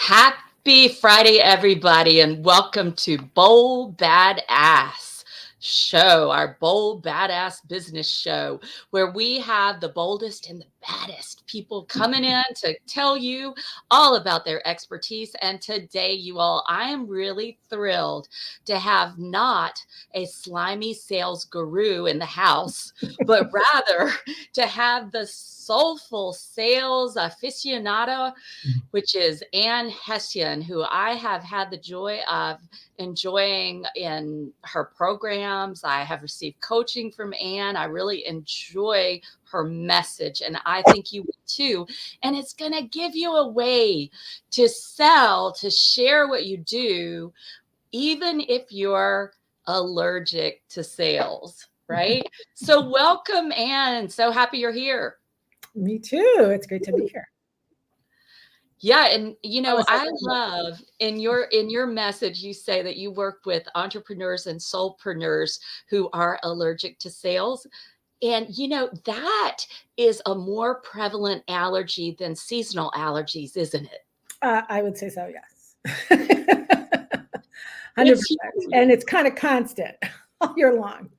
Happy Friday, everybody, and welcome to Bold Badass Show, our Bold Badass Business Show, where we have the boldest and the baddest people coming in to tell you all about their expertise. And today, you all, I am really thrilled to have not a slimy sales guru in the house, but rather to have the soulful sales aficionado, which is Hession, who I have had the joy of enjoying in her programs. I have received coaching from Anne. I really enjoy her message, and I think you will too. And it's going to give you a way to sell, to share what you do, even if you're allergic to sales, right? So welcome, Anne. So happy you're here. Me too. It's great to be here. Yeah, and I love in your message, you say that you work with entrepreneurs and soulpreneurs who are allergic to sales. And that is a more prevalent allergy than seasonal allergies, isn't it? I would say so, yes. 100%. And it's kind of constant all year long.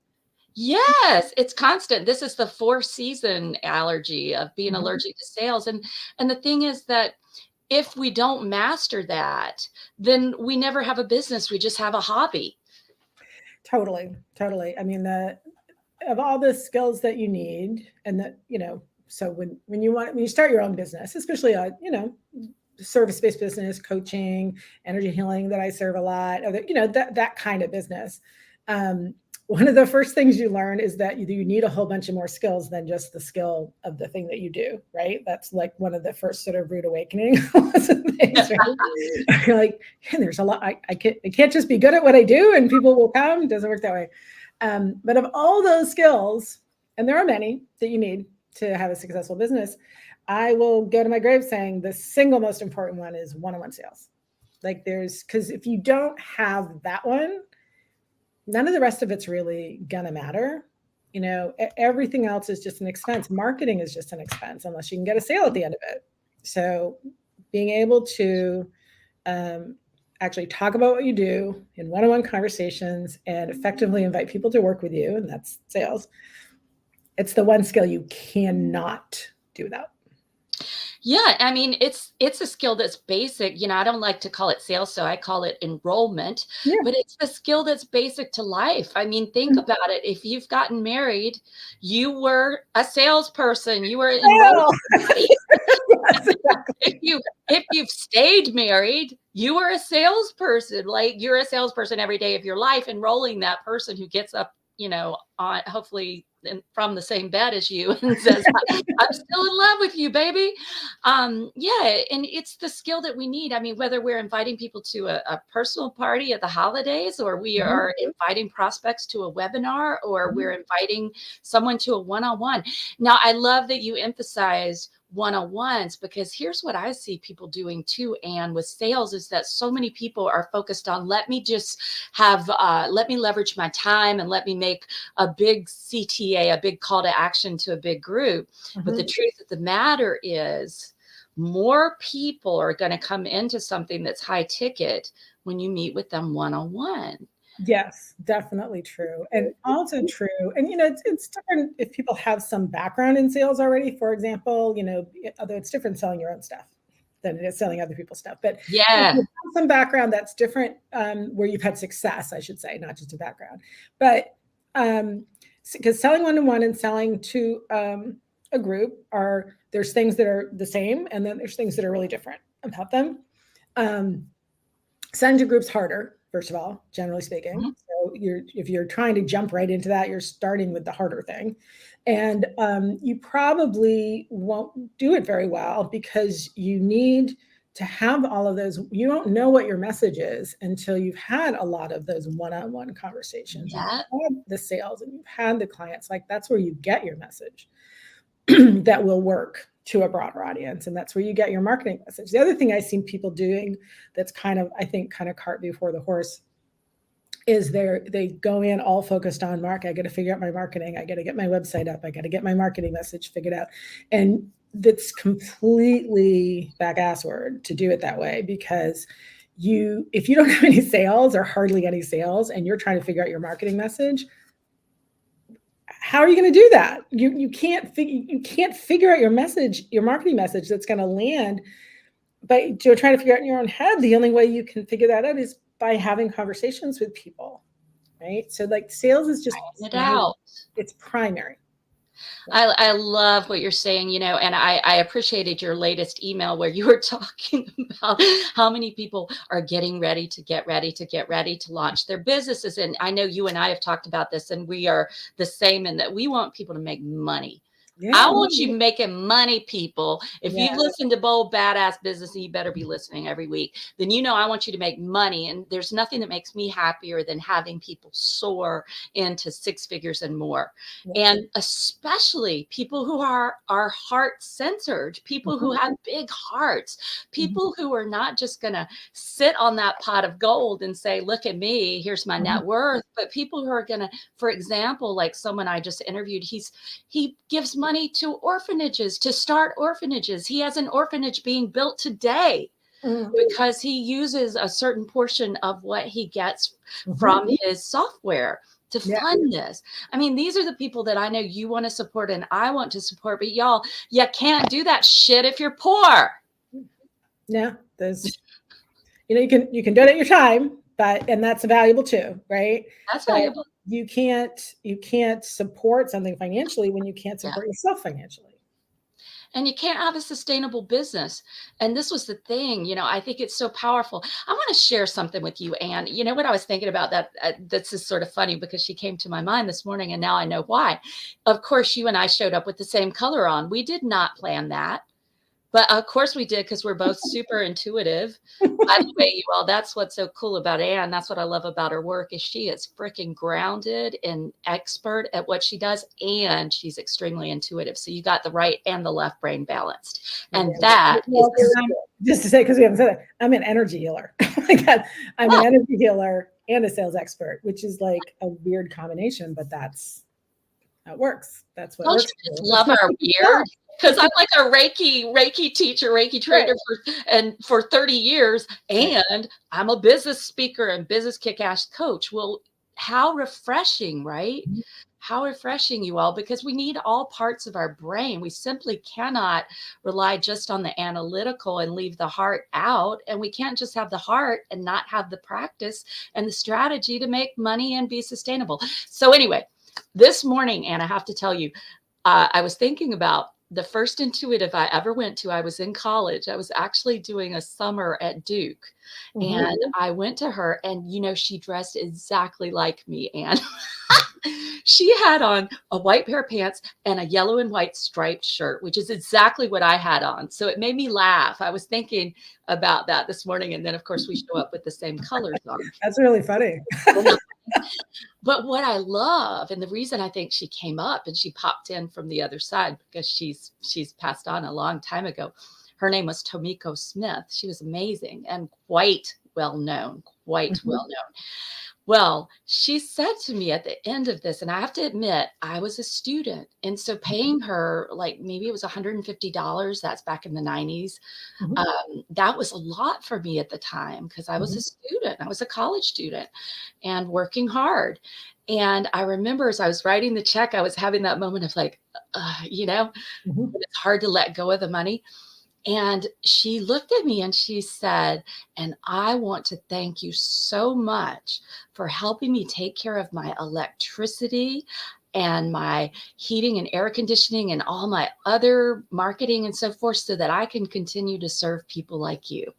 Yes, it's constant. This is the 4-season allergy of being allergic to sales. And the thing is that if we don't master that, then we never have a business. We just have a hobby. Totally. I mean, of all the skills that you need, and that, so when you start your own business, especially service-based business, coaching, energy healing that I serve a lot, that kind of business. One of the first things you learn is that you need a whole bunch of more skills than just the skill of the thing that you do, right? That's like one of the first sort of rude awakening things, right? You're like, there's a lot. I can't just be good at what I do and people will come. It doesn't work that way. But of all those skills, and there are many that you need to have a successful business, I will go to my grave saying the single most important one is one-on-one sales. Because if you don't have that one, none of the rest of it's really gonna matter. Everything else is just an expense. Marketing is just an expense unless you can get a sale at the end of it. So being able to actually talk about what you do in one-on-one conversations and effectively invite people to work with you, and that's sales, it's the one skill you cannot do without. Yeah, I mean, it's a skill that's basic. I don't like to call it sales, so I call it enrollment. Yeah. But it's the skill that's basic to life. I mean, think about it. If you've gotten married, you were a salesperson. You were enrolled. If you've stayed married, you were a salesperson. Like, you're a salesperson every day of your life, enrolling that person who gets up, on hopefully from the same bed as you and says, I'm still in love with you, baby. Yeah. And it's the skill that we need. I mean, whether we're inviting people to a personal party at the holidays, or we are inviting prospects to a webinar, or we're inviting someone to a one-on-one. Now, I love that you emphasized one-on-ones, because here's what I see people doing too, Anne, with sales, is that so many people are focused on, let me leverage my time and let me make a big CTA, a big call to action to a big group. But the truth of the matter is, more people are going to come into something that's high ticket when you meet with them one-on-one. Yes, definitely true. And also true. And, it's different if people have some background in sales already, for example, although it's different selling your own stuff than it is selling other people's stuff. But yeah, if you have some background that's different, where you've had success, I should say, not just a background. But because selling one-on-one and selling to a group, there's things that are the same, and then there's things that are really different about them. Selling to groups harder, first of all, generally speaking. So if you're trying to jump right into that, you're starting with the harder thing. And you probably won't do it very well, because you need to have all of those. You don't know what your message is until you've had a lot of those one-on-one conversations. Yeah. You've had the sales and you've had the clients. Like, that's where you get your message that will work to a broader audience. And that's where you get your marketing message. The other thing I've seen people doing that's kind of cart before the horse is they go in all focused on I got to figure out my marketing. I got to get my website up. I got to get my marketing message figured out. And that's completely back-assward to do it that way, because if you don't have any sales or hardly any sales and you're trying to figure out your marketing message, how are you going to do that? You can't figure out your message, your marketing message that's going to land. But you're trying to figure out in your own head. The only way you can figure that out is by having conversations with people, right? So like sales is just It out. it's primary. I love what you're saying, and I appreciated your latest email where you were talking about how many people are getting ready to launch their businesses. And I know you and I have talked about this, and we are the same in that we want people to make money. Yeah. I want you making money, people. If Yeah. you've listened to Bold Badass Business, and you better be listening every week, then I want you to make money. And there's nothing that makes me happier than having people soar into six figures and more. Yeah. And especially people who are heart-centered, people who have big hearts, people who are not just going to sit on that pot of gold and say, look at me, here's my net worth, but people who are going to, for example, like someone I just interviewed, he gives money to orphanages, to start orphanages. He has an orphanage being built today because he uses a certain portion of what he gets from his software to fund this. I mean, these are the people that I know you want to support and I want to support, but y'all, you can't do that shit if you're poor. Yeah, there's, you can donate your time, and that's valuable too, right? That's valuable. You can't support something financially when you can't support yourself financially. And you can't have a sustainable business. And this was the thing, I think it's so powerful. I want to share something with you, Anne. You know what I was thinking about that? This is sort of funny because she came to my mind this morning and now I know why. Of course, you and I showed up with the same color on. We did not plan that. But of course we did, because we're both super intuitive. By the way, you all, that's what's so cool about Anne. That's what I love about her work, is she is freaking grounded and expert at what she does. And she's extremely intuitive. So you got the right and the left brain balanced. And that is just to say, because we haven't said that, I'm an energy healer. I'm an energy healer and a sales expert, which is like a weird combination, but that works. That's what works. You just love our weird. Because I'm like a Reiki teacher, Reiki trainer for 30 years, and I'm a business speaker and business kick-ass coach. Well, how refreshing, right? How refreshing, you all, because we need all parts of our brain. We simply cannot rely just on the analytical and leave the heart out. And we can't just have the heart and not have the practice and the strategy to make money and be sustainable. So anyway, this morning, Anne, I have to tell you, I was thinking about the first intuitive I ever went to. I was in college. I was actually doing a summer at Duke. And I went to her and, she dressed exactly like me, Anne. She had on a white pair of pants and a yellow and white striped shirt, which is exactly what I had on. So it made me laugh. I was thinking about that this morning. And then, of course, we show up with the same colors on. That's really funny. But what I love, and the reason I think she came up and she popped in from the other side, because she's passed on a long time ago. Her name was Tomiko Smith. She was amazing and quite well known. Well, she said to me at the end of this, and I have to admit, I was a student. And so paying her, like, maybe it was $150, that's back in the 90s. That was a lot for me at the time, because I was a student. I was a college student and working hard. And I remember as I was writing the check, I was having that moment of like, it's hard to let go of the money. And she looked at me and she said, and I want to thank you so much for helping me take care of my electricity and my heating and air conditioning and all my other marketing and so forth, so that I can continue to serve people like you.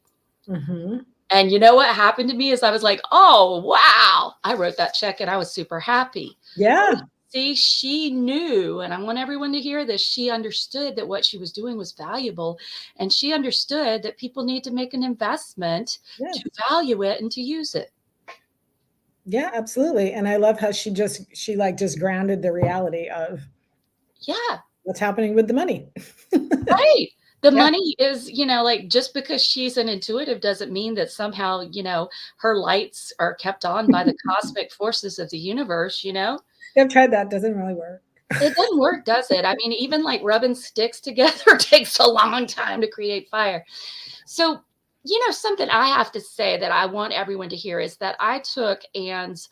And you know what happened to me is I was like, oh, wow. I wrote that check and I was super happy. Yeah. See, she knew, and I want everyone to hear this, she understood that what she was doing was valuable, and she understood that people need to make an investment to value it and to use it. Yeah, absolutely. And I love how she just grounded the reality of what's happening with the money. Right. The money is, like, just because she's an intuitive doesn't mean that somehow, her lights are kept on by the cosmic forces of the universe, I've tried that. Doesn't really work. It doesn't work, does it? I mean, even like rubbing sticks together takes a long time to create fire. So, something I have to say that I want everyone to hear is that I took Anne's,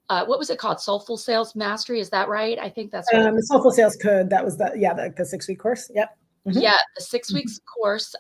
what was it called? Soulful Sales Mastery. Is that right? I think that's what it was. Soulful Sales Code. That was the 6-week course. Yep. Yeah, the 6 Mhm. weeks course,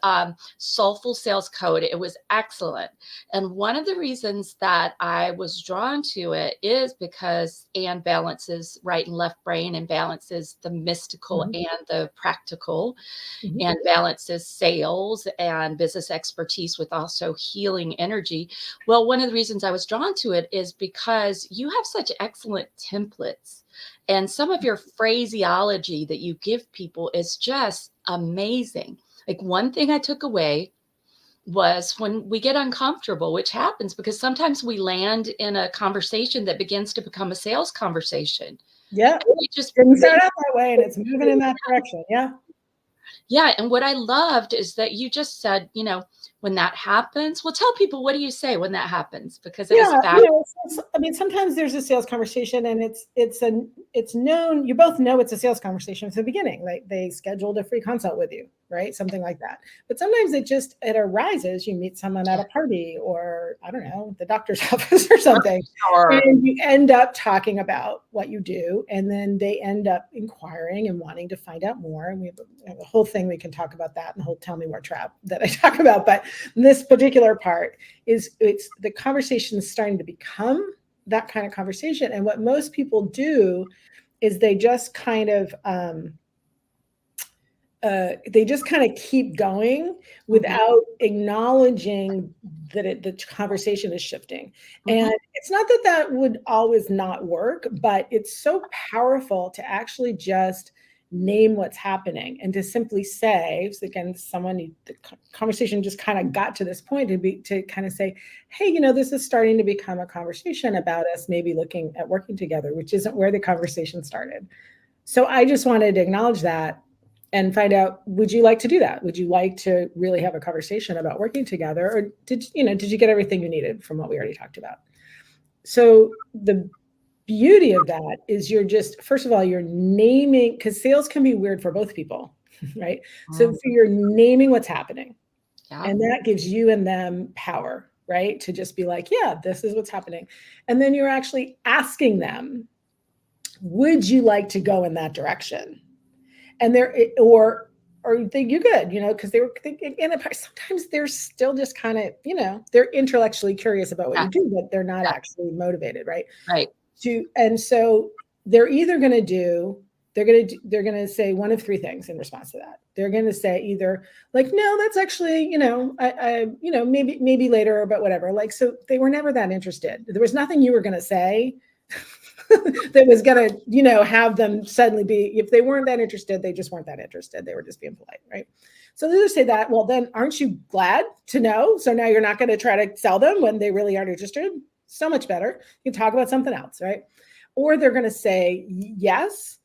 Soulful Sales Code, it was excellent. And one of the reasons that I was drawn to it is because Anne balances right and left brain and balances the mystical Mhm. and the practical Mhm. and balances sales and business expertise with also healing energy. Well, one of the reasons I was drawn to it is because you have such excellent templates and some of your phraseology that you give people is just amazing. Like one thing I took away was when we get uncomfortable, which happens because sometimes we land in a conversation that begins to become a sales conversation. Yeah. We just Didn't start out that way, and it's moving in that direction. Yeah. Yeah, and what I loved is that you just said, when that happens, well, tell people, what do you say when that happens? Because it was Yeah, fabulous. I mean, sometimes there's a sales conversation, and it's known. You both know it's a sales conversation from the beginning. Like they scheduled a free consult with you, right? Something like that. But sometimes it arises. You meet someone at a party, or I don't know, the doctor's office or something, Or and you end up talking about what you do, and then they end up inquiring and wanting to find out more. And we have a whole thing we can talk about that, and the whole tell me more trap that I talk about. But this particular part it's the conversation is starting to become that kind of conversation. And what most people do is they just kind of keep going without acknowledging that the conversation is shifting. Mhm. And it's not that that would always not work, but it's so powerful to actually just name what's happening and to simply say, so again, the conversation just kind of got to this point to kind of say, hey, this is starting to become a conversation about us maybe looking at working together, which isn't where the conversation started. So I just wanted to acknowledge that and find out, would you like to do that? Would you like to really have a conversation about working together? Or did you get everything you needed from what we already talked about? So the beauty of that is first of all, you're naming, because sales can be weird for both people, right? So you're naming what's happening. Yeah. And that gives you and them power, right? To just be like, yeah, this is what's happening. And then you're actually asking them, would you like to go in that direction? And or you think you're good, because they were thinking, and sometimes they're still just kind of, they're intellectually curious about what Yeah. you do, but they're not Yeah. actually motivated, right? Right. And so they're either going to they're going to say one of three things in response to that. They're going to say either like, no, that's actually, maybe later, but whatever. Like, so they were never that interested. There was nothing you were going to say that was going to, have them suddenly be, if they weren't that interested, they just weren't that interested. They were just being polite, right? So they just say that, well, then aren't you glad to know? So now you're not going to try to sell them when they really aren't interested. So much better. You can talk about something else, right? Or they're going to say yes,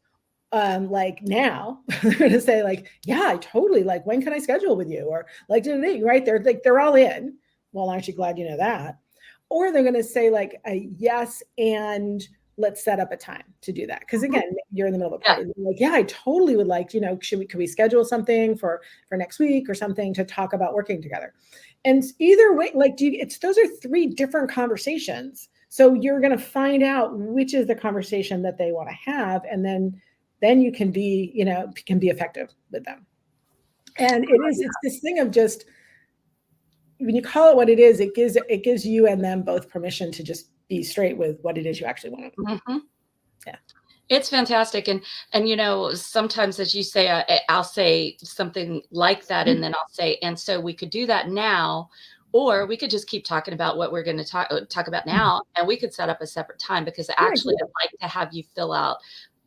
like now. They're going to say like, yeah, I totally, like, when can I schedule with you? Or like, right? They're all in. Well, aren't you glad you know that? Or they're going to say like a yes, and let's set up a time to do that. Because again, you're in the middle of a party. Like, yeah, I totally would like, could we schedule something for next week or something to talk about working together? And either way, like, those are three different conversations. So you're going to find out which is the conversation that they want to have, and then you can be, effective with them. And it's this thing of just, when you call it what it is, it gives you and them both permission to just be straight with what it is you actually want. Mm-hmm. Yeah. It's fantastic. And sometimes, as you say, I'll say something like that, and then I'll say, and so we could do that now, or we could just keep talking about what we're going to talk about now, and we could set up a separate time, because actually I'd like to have you fill out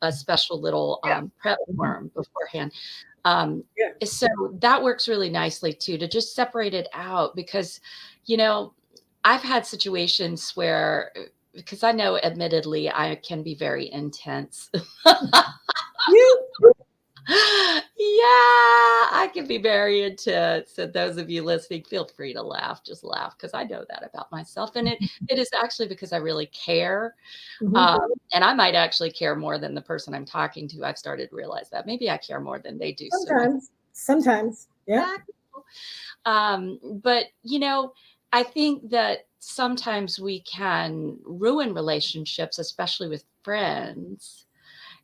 a special little prep form beforehand. So that works really nicely too, to just separate it out, because, I've had situations where, because I know admittedly I can be very intense. Yeah. Yeah, I can be very intense. So those of you listening, feel free to laugh. Just laugh because I know that about myself, and it is actually because I really care. Mhm. And I might actually care more than the person I'm talking to. I've started to realize that maybe I care more than they do. So I Sometimes, yeah. back. But I think that sometimes we can ruin relationships, especially with friends.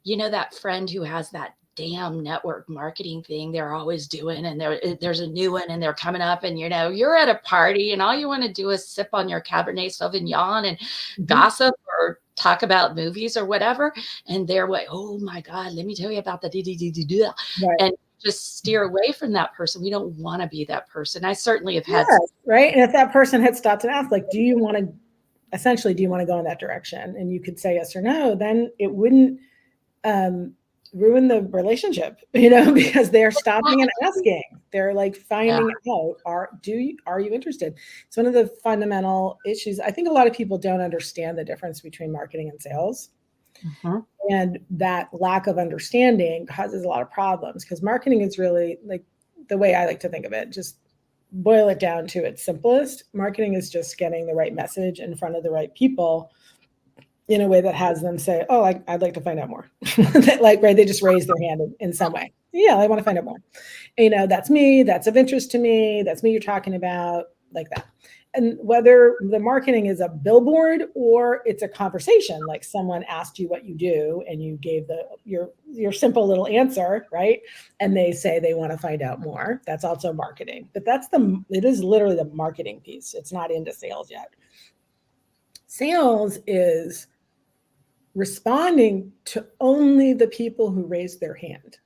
That friend who has that damn network marketing thing they're always doing, and there's a new one and they're coming up, and you're at a party and all you want to do is sip on your Cabernet Sauvignon and Mhm. gossip or talk about movies or whatever, and they're like, oh my God, let me tell you about the Right. and just steer away from that person. We don't want to be that person. I certainly have had Yes, right? And if that person had stopped and asked, like, essentially, do you want to go in that direction? And you could say yes or no, then it wouldn't um, ruin the relationship, because they're stopping and asking. They're like yeah. finding out, are you interested? It's one of the fundamental issues. I think a lot of people don't understand the difference between marketing and sales. Mhm. And that lack of understanding causes a lot of problems because marketing is really like the way I like to think of it, just boil it down to its simplest. Marketing is just getting the right message in front of the right people in a way that has them say, "Oh, I'd like to find out more." Like, right? They just raise their hand in some way. Yeah, I want to find out more. That's me. That's of interest to me. That's me you're talking about, like that. And whether the marketing is a billboard or it's a conversation, like someone asked you what you do and you gave your simple little answer, right? And they say they want to find out more. That's also marketing. But it is literally the marketing piece. It's not into sales yet. Sales is responding to only the people who raise their hand.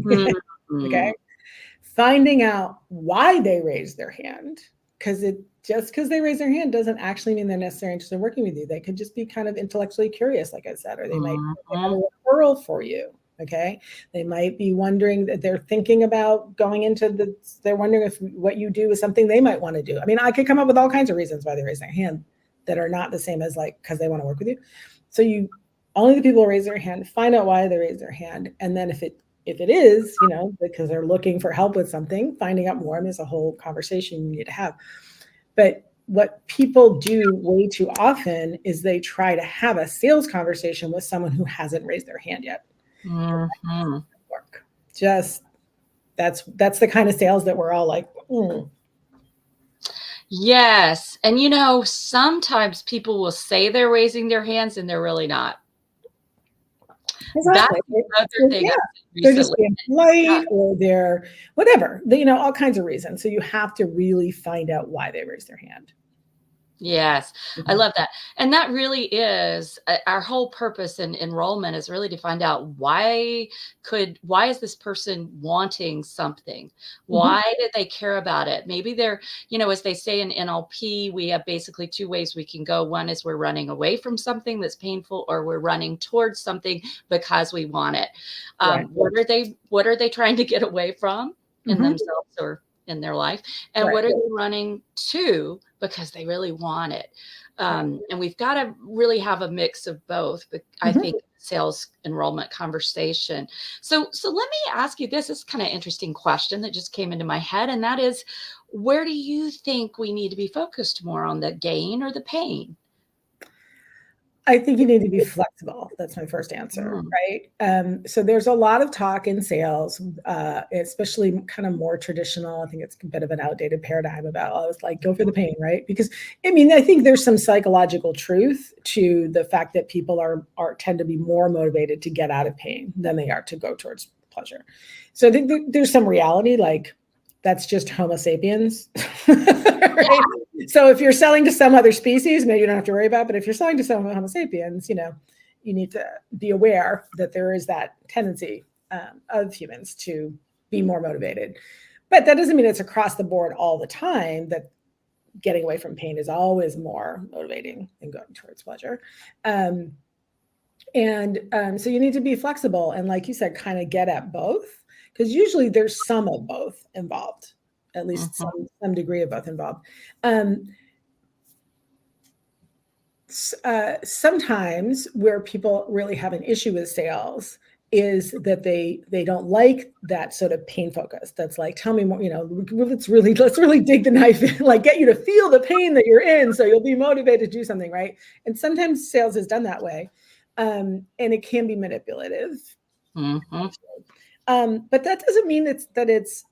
Okay. Mhm. Finding out why they raise their hand, because it just because they raise their hand doesn't actually mean they're necessarily interested in working with you. They could just be kind of intellectually curious, like I said, or they have Mhm. a referral for you. Okay. They might be wondering that they're thinking about going into they're wondering if what you do is something they might want to do. I mean, I could come up with all kinds of reasons why they raise their hand that are not the same as like because they want to work with you. So only the people who raise their hand, find out why they raise their hand. And then if it is, because they're looking for help with something, finding out more, and there's a whole conversation you need to have. But what people do way too often is they try to have a sales conversation with someone who hasn't raised their hand yet. Mhm. Work. Just that's the kind of sales that we're all like, Yes. And sometimes people will say they're raising their hands and they're really not. That's exactly. another thing Yeah, I've seen they're just recently. being Yeah. polite or they're whatever, all kinds of reasons. So you have to really find out why they raise their hand. Yes, I Mhm. love that. And that really is our whole purpose in enrollment is really to find out why is this person wanting something? Mhm. Why did they care about it? Maybe they're, as they say in NLP, we have basically two ways we can go. One is we're running away from something that's painful, or we're running towards something because we want it. Right. What are they trying to get away from in Mhm. themselves or in their life? And Right. what are they running to because they really want it? Right. And we've got to really have a mix of both. But I Mhm. think sales enrollment conversation. So let me ask you this. This is kind of interesting question that just came into my head, and that is, where do you think we need to be focused more on, the gain or the pain? I think you need to be flexible. That's my first answer, Mm, right? So there's a lot of talk in sales, especially kind of more traditional. I think it's a bit of an outdated paradigm about, oh, it's like go for the pain, right? Because I mean, I think there's some psychological truth to the fact that people are tend to be more motivated to get out of pain than they are to go towards pleasure. So I think there's some reality, like that's just Homo sapiens, right? So if you're selling to some other species, maybe you don't have to worry about. But if you're selling to some Homo sapiens, you need to be aware that there is that tendency of humans to be more motivated. But that doesn't mean it's across the board all the time. That getting away from pain is always more motivating than going towards pleasure. Um, and so you need to be flexible and, like you said, kind of get at both because usually there's some of both involved, at least mhm, some degree of both involved. Um, Sometimes where people really have an issue with sales is that they don't like that sort of pain focus. That's like, tell me more, let's really dig the knife in, like get you to feel the pain that you're in so you'll be motivated to do something, right? And sometimes sales is done that way. And it can be manipulative. Mm-hmm. But that doesn't mean that it's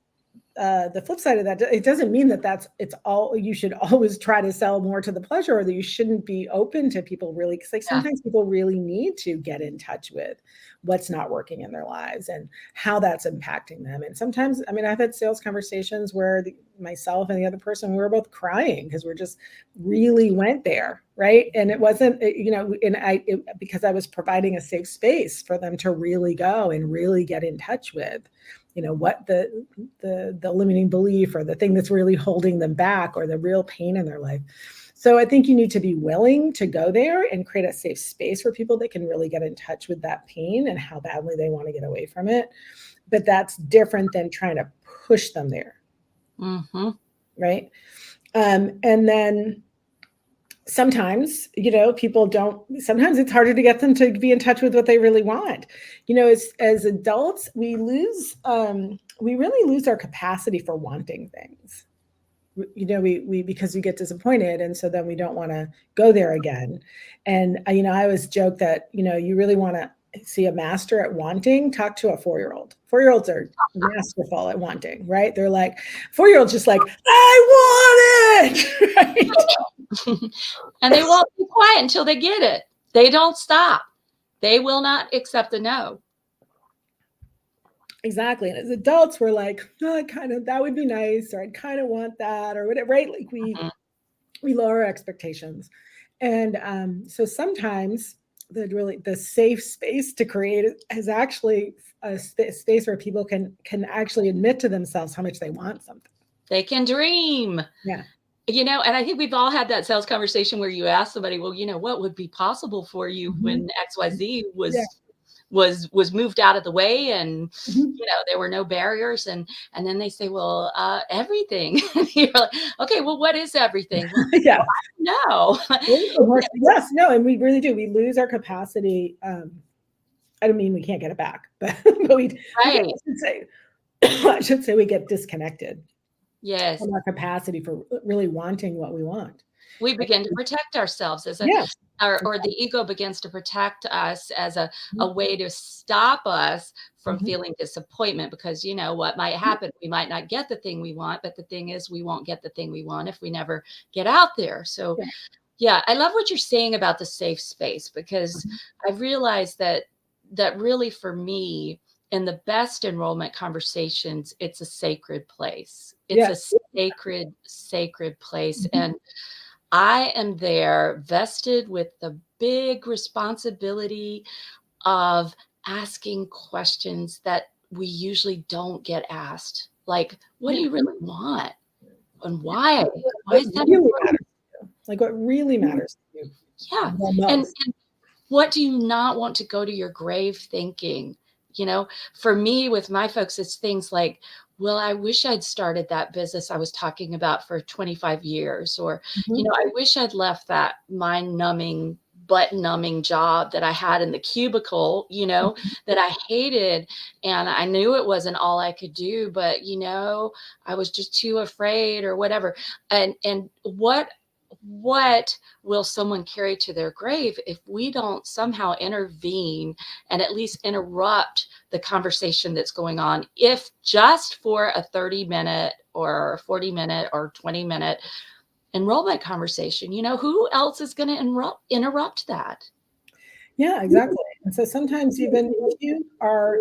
the flip side of that. It doesn't mean that it's all you should always try to sell more to the pleasure, or that you shouldn't be open to people really, because like sometimes people really need to get in touch with what's not working in their lives and how that's impacting them. And sometimes, I mean, I've had sales conversations where myself and the other person, we were both crying because we're just really went there, right? And it wasn't, because I was providing a safe space for them to really go and really get in touch with, what the limiting belief or the thing that's really holding them back or the real pain in their life. So I think you need to be willing to go there and create a safe space for people that can really get in touch with that pain and how badly they want to get away from it. But that's different than trying to push them there. Mm-hmm. Right. And then sometimes, sometimes it's harder to get them to be in touch with what they really want. As adults, we really lose our capacity for wanting things. We because we get disappointed, and so then we don't want to go there again. And I always joke that you really want to see a master at wanting, talk to a 4-year-old. 4-year-olds are masterful at wanting, right? They're like, 4-year-olds just like, I want it, right? And they won't be quiet until they get it. They don't stop. They will not accept a no. Exactly. And as adults, we're like, oh, that would be nice, or I'd kind of want that, or whatever, right? Like we lower our expectations. And so sometimes the safe space to create is actually a space where people can actually admit to themselves how much they want something. They can dream. Yeah. And I think we've all had that sales conversation where you ask somebody, well, what would be possible for you when XYZ was moved out of the way, and there were no barriers, and then they say, well, everything. You're like, okay, well, what is everything? Well, yeah, no. Yes, no, and we really do. We lose our capacity. I don't mean we can't get it back, but right. I should say we get disconnected. Yes. From our capacity for really wanting what we want. We begin to protect ourselves or the ego begins to protect us as a way to stop us from feeling disappointment, because what might happen, we might not get the thing we want, but the thing is, we won't get the thing we want if we never get out there. So I love what you're saying about the safe space, because I've realized that really for me, in the best enrollment conversations, it's a sacred place. It's a sacred place. And I am there vested with the big responsibility of asking questions that we usually don't get asked. Like, what do you really want? And why? Why is that important? Like, what really matters to you? Yeah. And what do you not want to go to your grave thinking? For me, with my folks, it's things like, well, I wish I'd started that business I was talking about for 25 years, or, I wish I'd left that mind-numbing, butt-numbing job that I had in the cubicle, that I hated, and I knew it wasn't all I could do, but, I was just too afraid, or whatever. And what will someone carry to their grave if we don't somehow intervene and at least interrupt the conversation that's going on, if just for a 30-minute or 40-minute or 20-minute enrollment conversation? Who else is going to interrupt that? Yeah, exactly. And so sometimes even if you are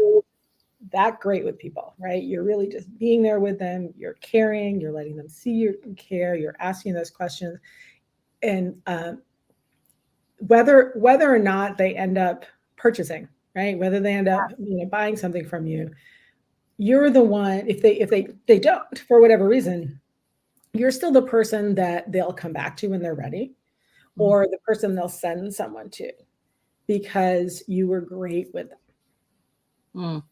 that great with people, right? You're really just being there with them, you're caring, you're letting them see you care, you're asking those questions. And whether or not they end up purchasing, right? Whether they end up buying something from you, you're the one. If they don't, for whatever reason, you're still the person that they'll come back to when they're ready, or the person they'll send someone to, because you were great with them.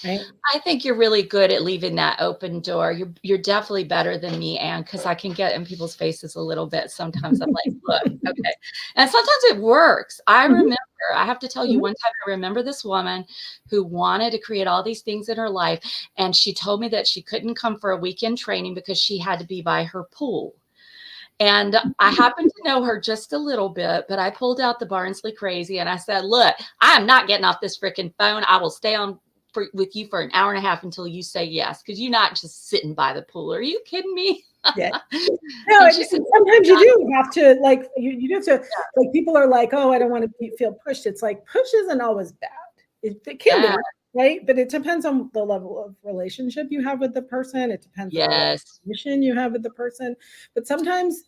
right? I think you're really good at leaving that open door. You're definitely better than me, Anne, because I can get in people's faces a little bit. Sometimes I'm like, look, okay. And sometimes it works. I Mhm, remember, I have to tell you, mhm. one time I remember this woman who wanted to create all these things in her life. And she told me that she couldn't come for a weekend training because she had to be by her pool. And I happened to know her just a little bit, but I pulled out the Barnsley crazy and I said, look, I am not getting off this freaking phone. I will stay on with you for an hour and a half until you say yes, because you're not just sitting by the pool. Are you kidding me? Yeah. No, And and she said, sometimes you do have to, like, you have to, like, people are like, oh, I don't want to feel pushed. It's like, push isn't always bad. It can yeah, be, right? But it depends on the level of relationship you have with the person. It depends on the level yes, of mission you have with the person. But sometimes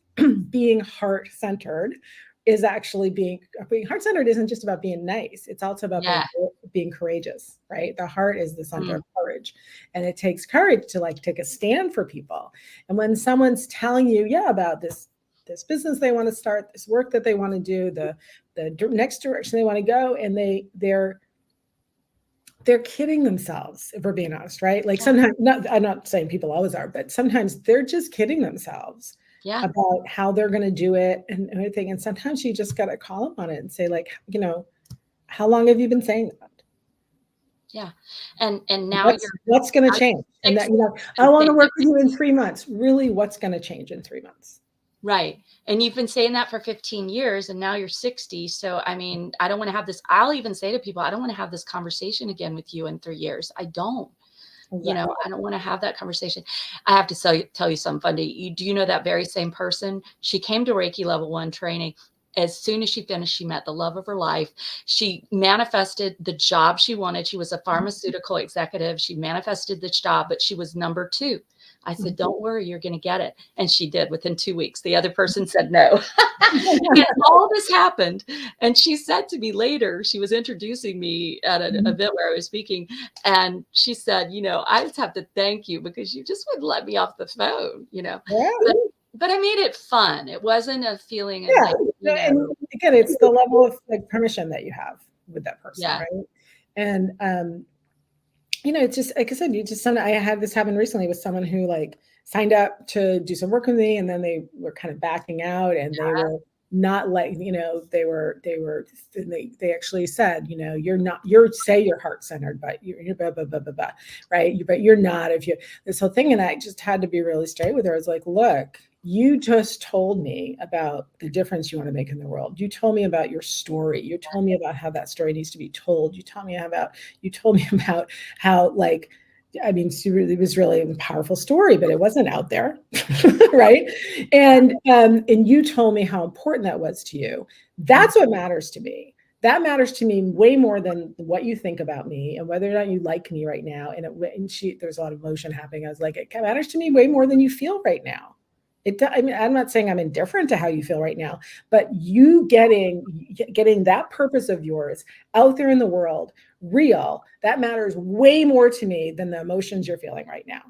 being heart-centered is actually being heart-centered isn't just about being nice. It's also about yeah, being courageous, right? The heart is the center mm, of courage. And it takes courage to like take a stand for people. And when someone's telling you, yeah, about this business they want to start, this work that they want to do, the next direction they want to go, and they're kidding themselves, if we're being honest, right? Like yeah, sometimes, I'm not saying people always are, but sometimes they're just kidding themselves yeah, about how they're going to do it and everything. And sometimes you just got to call them on it and say, like, how long have you been saying that? yeah. And now What's going to I'm change? And that, 60 I and want to saying work with you in 3 months. Really, what's going to change in 3 months? right. And you've been saying that for 15 years and now you're 60. So, I mean, I don't want to have this. I'll even say to people, I don't want to have this conversation again with you in 3 years. I don't. Exactly. I don't want to have that conversation. I have to tell you something funny. Do you know that very same person? She came to Reiki level 1 training. As soon as she finished, she met the love of her life. She manifested the job she wanted. She was a pharmaceutical executive. She manifested the job, but she was number 2. I said, don't worry, you're going to get it. And she did within 2 weeks. The other person said no. And all this happened. And she said to me later, she was introducing me at an event where I was speaking. And she said, I just have to thank you because you just wouldn't let me off the phone. Yeah. But I made it fun. It wasn't a feeling of Yeah. like, And again, it's the level of like permission that you have with that person, yeah, right? And it's just like I said, I had this happen recently with someone who like signed up to do some work with me and then they were kind of backing out and they were not like, they actually said, you're say you're heart centered, but you're blah, blah, blah, blah, blah, right? But you're not if you this whole thing. And I just had to be really straight with her. I was like, look, you just told me about the difference you want to make in the world. You told me about your story. You told me about how that story needs to be told. You told me about how like I mean, it was really a powerful story, but it wasn't out there, right? And you told me how important that was to you. That's what matters to me. That matters to me way more than what you think about me and whether or not you like me right now. There's a lot of emotion happening. I was like, it matters to me way more than you feel right now. I mean, I'm not saying I'm indifferent to how you feel right now, but you getting that purpose of yours out there in the world, real, that matters way more to me than the emotions you're feeling right now.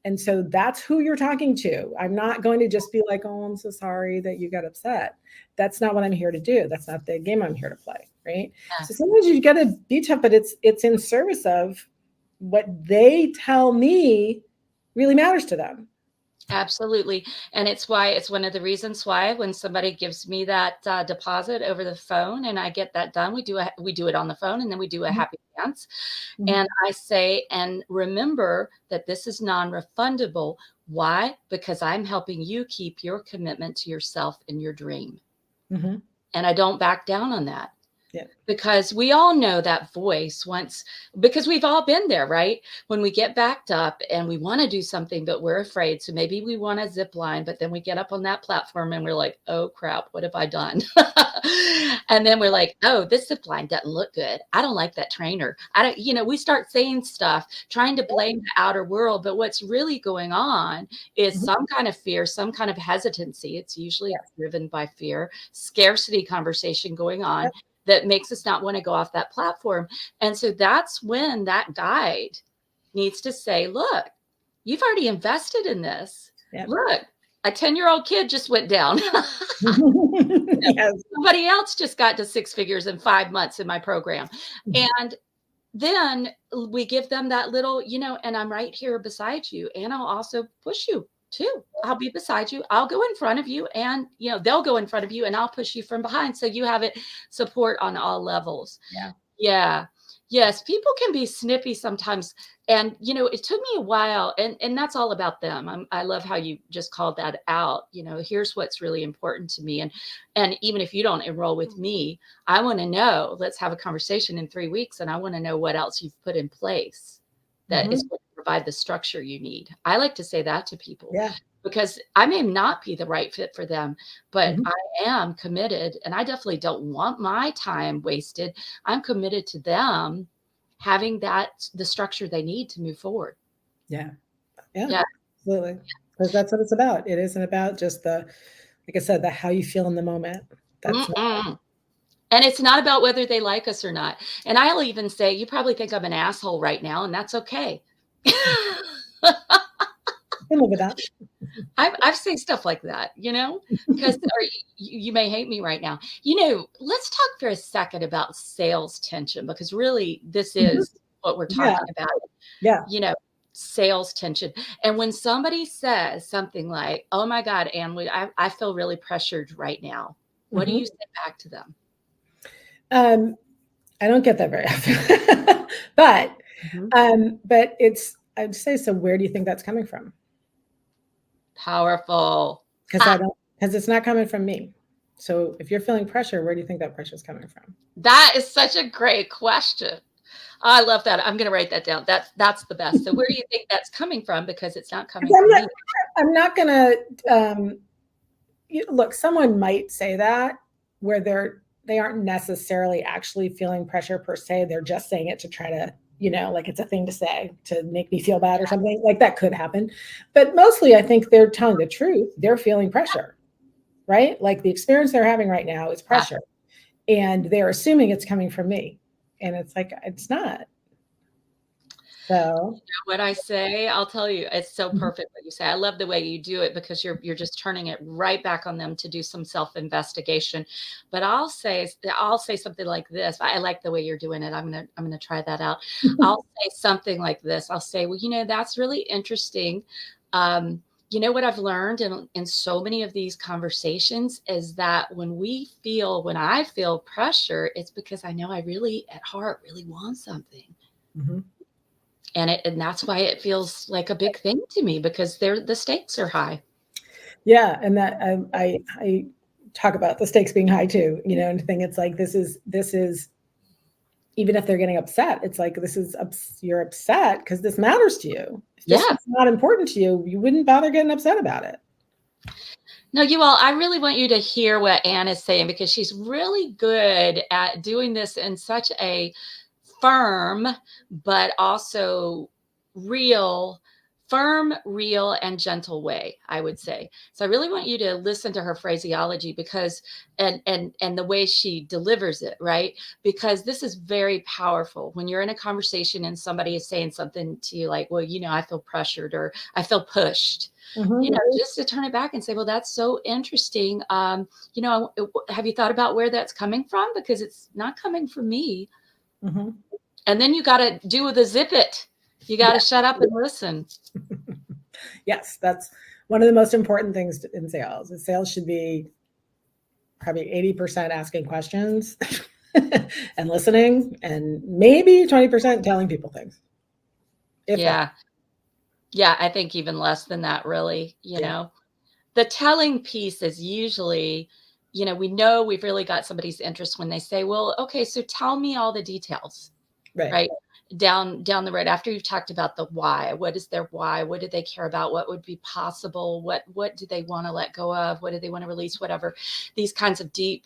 And so that's who you're talking to. I'm not going to just be like, oh, I'm so sorry that you got upset. That's not what I'm here to do. That's not the game I'm here to play. Right. yeah. So sometimes you got to be tough, but it's in service of what they tell me really matters to them. Absolutely. And it's one of the reasons why when somebody gives me that deposit over the phone and I get that done, we do it on the phone and then we do a happy dance. And I say, and remember that this is non-refundable. Why? Because I'm helping you keep your commitment to yourself and your dream. Mm-hmm. And I don't back down on that. Yeah. Because we all know that voice because we've all been there, right? When we get backed up and we want to do something, but we're afraid. So maybe we want to zip line, but then we get up on that platform and we're like, oh crap, what have I done? And then we're like, oh, this zip line doesn't look good. I don't like that trainer. We start saying stuff, trying to blame the outer world. But what's really going on is some kind of fear, some kind of hesitancy. It's usually driven by fear, scarcity conversation going on. That makes us not want to go off that platform. And so that's when that guide needs to say, look, you've already invested in this. Yep. Look, a 10-year-old kid just went down. Yes. Somebody else just got to 6 figures in 5 months in my program. And then we give them that little, and I'm right here beside you, and I'll also push you too. I'll be beside you. I'll go in front of you, and they'll go in front of you, and I'll push you from behind. So you have it support on all levels. Yeah. Yeah. Yes, people can be snippy sometimes. And, it took me a while, and that's all about them. I love how you just called that out. Here's what's really important to me. And even if you don't enroll with me, I want to know, let's have a conversation in 3 weeks. And I want to know what else you've put in place that is going to provide the structure you need. I like to say that to people. Yeah. Because I may not be the right fit for them, but I am committed, and I definitely don't want my time wasted. I'm committed to them having the structure they need to move forward. Yeah. Absolutely. Because that's what it's about. It isn't about just like I said, the how you feel in the moment. That's And it's not about whether they like us or not. And I'll even say, you probably think I'm an asshole right now, and that's okay. I can live with that. I've said stuff like that, because you may hate me right now. Let's talk for a second about sales tension, because really this is what we're talking about. Yeah. Sales tension. And when somebody says something like, "Oh my God, Anne, I feel really pressured right now," what do you say back to them? I don't get that very often, but I'd say, so where do you think that's coming from? Powerful. Because it's not coming from me. So if you're feeling pressure, where do you think that pressure is coming from? That is such a great question. I love that. I'm going to write that down. That's the best. So where do you think that's coming from? Because it's not coming from me. I'm not going to look. Someone might say that where they aren't necessarily actually feeling pressure per se. They're just saying it to try to, like it's a thing to say to make me feel bad or something. Like that could happen. But mostly I think they're telling the truth. They're feeling pressure, right? Like the experience they're having right now is pressure. And they're assuming it's coming from me. And it's like, it's not. So what I say, I'll tell you, it's so perfect what you say. I love the way you do it, because you're just turning it right back on them to do some self-investigation. But I'll say something like this. I like the way you're doing it. I'm gonna try that out. I'll say something like this. I'll say, well, that's really interesting. What I've learned in so many of these conversations is that when I feel pressure, it's because I know I really at heart really want something. And that's why it feels like a big thing to me, because the stakes are high. Yeah. And that I talk about the stakes being high too, and the thing, it's like, this is, even if they're getting upset, it's like, you're upset because this matters to you. If this is not important to you, you wouldn't bother getting upset about it. No, I really want you to hear what Anne is saying, because she's really good at doing this in such a firm, but also firm, real, and gentle way, I would say. So I really want you to listen to her phraseology, because, and the way she delivers it, right? Because this is very powerful when you're in a conversation and somebody is saying something to you like, well, I feel pressured, or I feel pushed. Just to turn it back and say, well, that's so interesting. Have you thought about where that's coming from? Because it's not coming from me. And then you got to do the zip it. You got to shut up and listen. Yes, that's one of the most important things in sales. Sales should be probably 80% asking questions and listening, and maybe 20% telling people things. Yeah, I think even less than that, really. The telling piece is usually, we know we've really got somebody's interest when they say, well, okay, so tell me all the details. Right. Down the road, after you've talked about the why. What is their why? What do they care about? What would be possible? What do they want to let go of? What do they want to release? Whatever. These kinds of deep,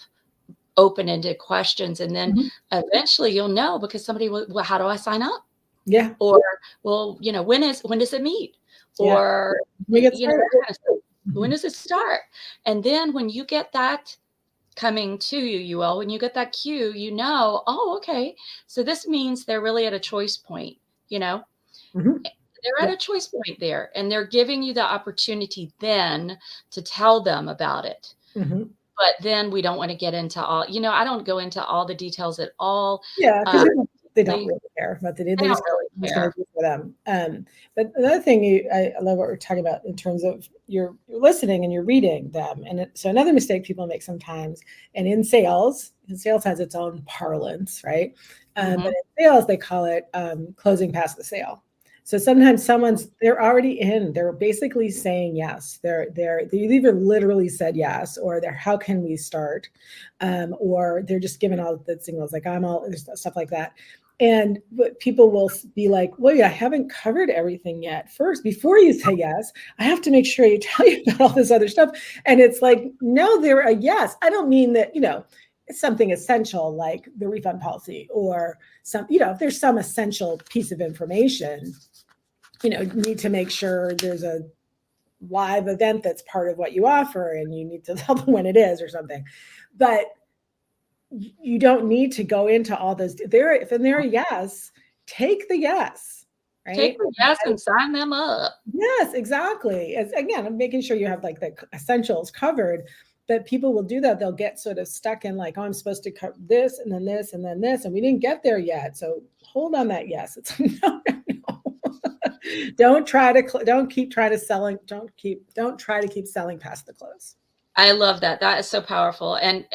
open-ended questions. And then eventually you'll know, because somebody will, well, how do I sign up? Yeah. Or, well, when does it meet? Or, when does it start? And then when you get that coming to you all, when you get that cue, oh, okay, so this means they're really at a choice point. They're at a choice point there, and they're giving you the opportunity then to tell them about it. But then we don't want to get into all, I don't go into all the details at all. Yeah, They don't really care what they do. They They don't just really it's going care. to do for them. But another thing I love what we're talking about in terms of you're listening and you're reading them. And so another mistake people make sometimes, and in sales has its own parlance, right? Mm-hmm. But in sales, they call it closing past the sale. So sometimes they're already in, they're basically saying yes. They either literally said yes, or they're, how can we start? Or they're just giving all the signals like I'm all, stuff like that. And but people will be like, well, yeah, I haven't covered everything yet. First, before you say yes, I have to make sure you tell you about all this other stuff. And it's like, no, they're a yes. I don't mean that, it's something essential like the refund policy or some, if there's some essential piece of information, you need to make sure there's a live event that's part of what you offer and you need to tell them when it is or something. But you don't need to go into all those. If they're a yes, take the yes, right? Take the yes and sign them up. Yes, exactly. Again, I'm making sure you have like the essentials covered. But people will do that. They'll get sort of stuck in like, oh, I'm supposed to cover this and then this and then this, and we didn't get there yet. So hold on that yes. It's no. Don't try to keep selling past the close. I love that. That is so powerful. And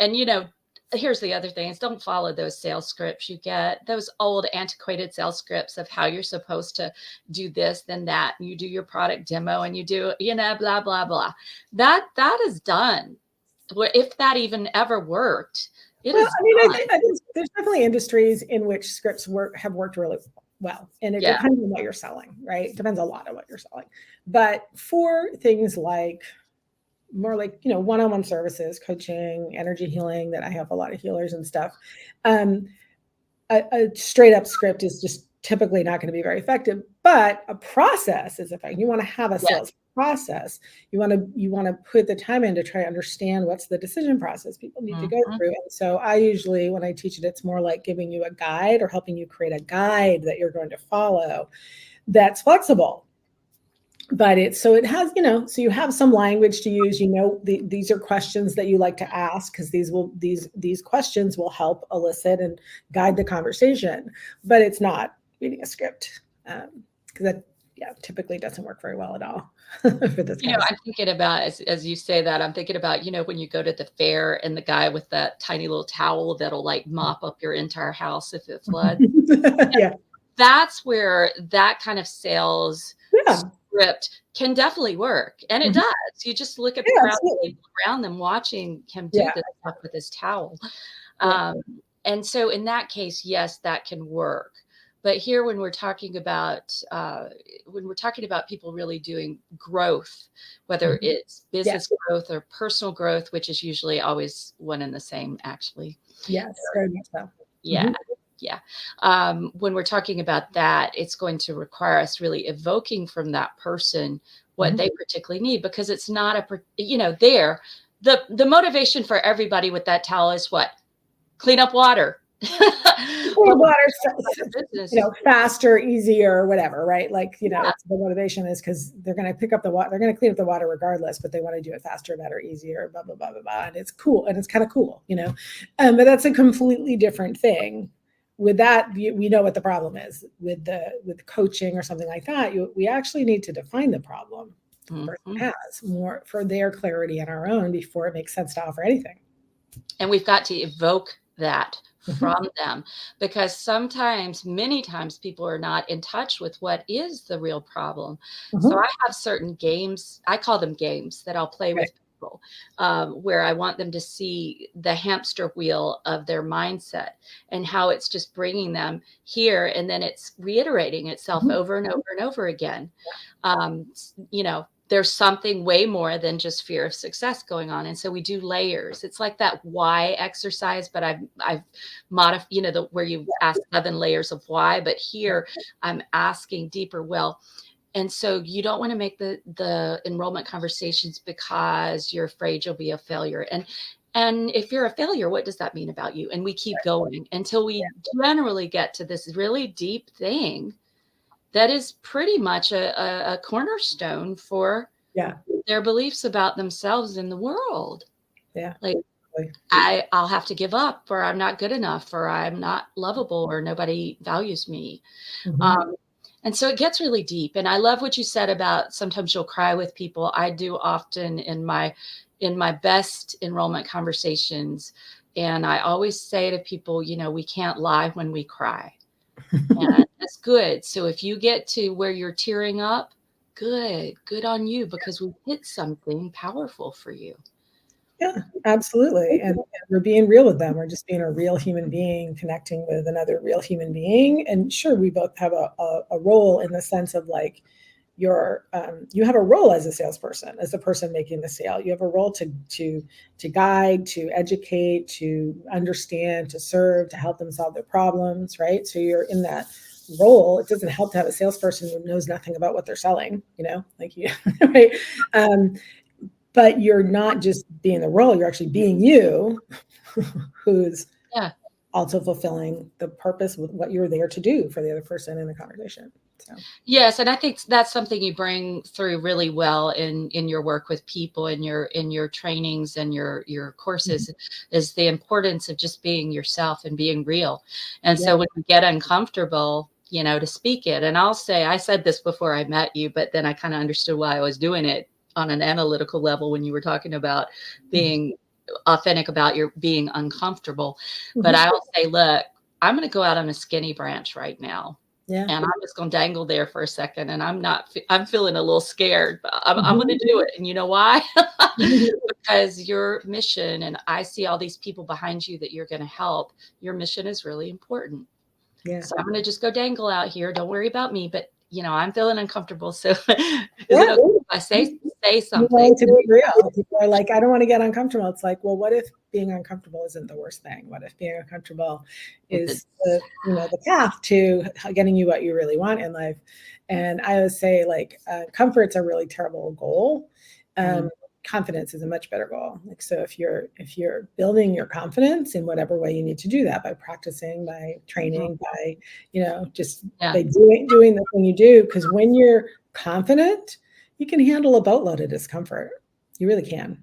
here's the other thing is don't follow those sales scripts you get, those old antiquated sales scripts of how you're supposed to do this, then that, and you do your product demo and you do, blah, blah, blah. That is done. If that even ever worked, I think there's definitely industries in which scripts have worked really well. And it depends on what you're selling, right? It depends a lot on what you're selling. But for things like more like, one-on-one services, coaching, energy healing, that I have a lot of healers and stuff. A straight up script is just typically not going to be very effective, but a process is effective. You want to have a sales process. You want to put the time in to try to understand what's the decision process people need to go through. And so I usually, when I teach it, it's more like giving you a guide or helping you create a guide that you're going to follow that's flexible. But it has, so you have some language to use, these are questions that you like to ask because these questions will help elicit and guide the conversation, but it's not reading a script because that typically doesn't work very well at all for this. I'm thinking about, as you say that, I'm thinking about, when you go to the fair and the guy with that tiny little towel that'll like mop up your entire house if it floods. That's where that kind of sales script can definitely work. And it does. You just look at the crowd of people around them watching him do this stuff with his towel. And so in that case, yes, that can work. But here, when we're talking about people really doing growth, whether it's business growth or personal growth, which is usually always one and the same, actually. Yes, very much so. Yeah. Yeah. When we're talking about that, it's going to require us really evoking from that person what they particularly need, because it's not the motivation for everybody with that towel is what? Clean up water. Faster, easier, whatever, right? Like, the motivation is because they're going to pick up the water, they're going to clean up the water regardless, but they want to do it faster, better, easier, blah, blah, blah, blah, blah. And it's cool. And it's kind of cool, but that's a completely different thing. With that, we know what the problem is with coaching or something like that. We actually need to define the problem the person has more for their clarity and our own before it makes sense to offer anything. And we've got to evoke that from them, because many times people are not in touch with what is the real problem. So I have certain games, I call them games, that I'll play with people, where I want them to see the hamster wheel of their mindset and how it's just bringing them here, and then it's reiterating itself over and over and over again. There's something way more than just fear of success going on. And so we do layers. It's like that why exercise, but I've modified, where you ask 7 layers of why, but here I'm asking deeper. Well, and so you don't want to make the enrollment conversations because you're afraid you'll be a failure. And if you're a failure, what does that mean about you? And we keep going until we generally get to this really deep thing that is pretty much a cornerstone for their beliefs about themselves in the world. Yeah. Like, I'll have to give up, or I'm not good enough, or I'm not lovable, or nobody values me. Mhm. Um, and so it gets really deep. And I love what you said about sometimes you'll cry with people. I do often in my best enrollment conversations. And I always say to people, we can't lie when we cry. And that's good. So if you get to where you're tearing up, good on you, because we hit something powerful for you. Yeah, absolutely. And we're being real with them. We're just being a real human being connecting with another real human being. And sure, we both have a role in the sense of like you have a role as a salesperson, as the person making the sale. You have a role to guide, to educate, to understand, to serve, to help them solve their problems, right? So you're in that role. It doesn't help to have a salesperson who knows nothing about what they're selling, like you, right? But you're not just being the role, you're actually being you, who's Yeah. also fulfilling the purpose with what you're there to do for the other person in the conversation. So Yes, and I think that's something you bring through really well in your work with people, in your trainings and your courses, is the importance of just being yourself and being real. And yeah. so when you get uncomfortable, to speak it. And I'll say, I said this before I met you, but then I kind of understood why I was doing it on an analytical level when you were talking about being authentic about your being uncomfortable. But Mhm. I'll say, look, I'm going to go out on a skinny branch right now. Yeah. And I'm just going to dangle there for a second. And I'm feeling a little scared, but I'm going Mhm. to do it. And you know why? Mhm. Because your mission, and I see all these people behind you that you're going to help, your mission is really important. Yeah. So I'm going to just go dangle out here. Don't worry about me. But, I'm feeling uncomfortable. So is Yeah. it okay if I say You something? want to be real. People are like, I don't want to get uncomfortable. It's like, well, what if being uncomfortable isn't the worst thing? What if being uncomfortable is the path to getting you what you really want in life? And I always say, like, comfort's a really terrible goal. Mm, Confidence is a much better goal. Like, so if you're building your confidence in whatever way you need to do that, by practicing, by training, by just yeah. by doing the thing you do, because when you're confident, you can handle a boatload of discomfort. You really can.